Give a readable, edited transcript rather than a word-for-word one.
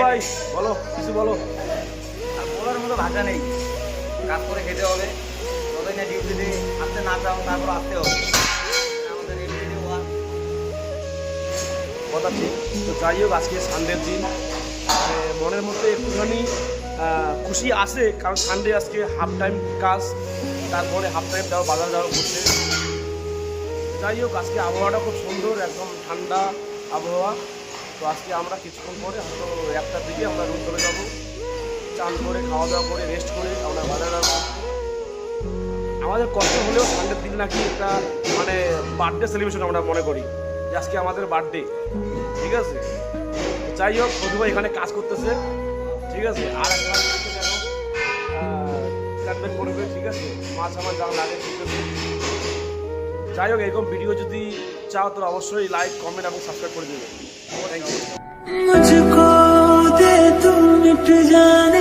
ভাই বলো, কিছু বলো। আর বলার মতো ভাষা নেই, কাজ করে খেতে হবে, যতদিন না ডিউটিতে আসতে না চাও তারপর আসতে হবে, আমাদের এমনিতে ওয়ার্ক। কথা ঠিক। তো যাই হোক, আজকে সানডের দিন, মনের মধ্যে একটুখানি খুশি আছে, কারণ সানডে আজকে হাফ টাইম কাজ, তারপরে হাফ টাইম যাওয়া বাজার যাওয়া করছে। যাই হোক, আজকে আবহাওয়াটা খুব সুন্দর, একদম ঠান্ডা আবহাওয়া। তো আজকে আমরা কিছুক্ষণ পরে হয়তো 1টার দিকে আমরা রুম চলে যাবো, চান করে খাওয়া দাওয়া করে রেস্ট করে আমরা বাজার যাবো। আমাদের কষ্ট হলেও সানডের দিন নাকি একটা মানে বার্থডে সেলিব্রেশন আমরা মনে করি যে আজকে আমাদের বার্থডে, ঠিক আছে। যাই হোক, প্রতিভা এখানে কাজ করতেছে, ঠিক আছে। আর একবার করবে, ঠিক আছে, মাছ আমার যা লাগে ঠিক আছে। যাই হোক, এরকম ভিডিও যদি চাও তো অবশ্যই লাইক, কমেন্ট এবং সাবস্ক্রাইব করে দেবে। Thank you. मुझको दे तुम मिट जाना।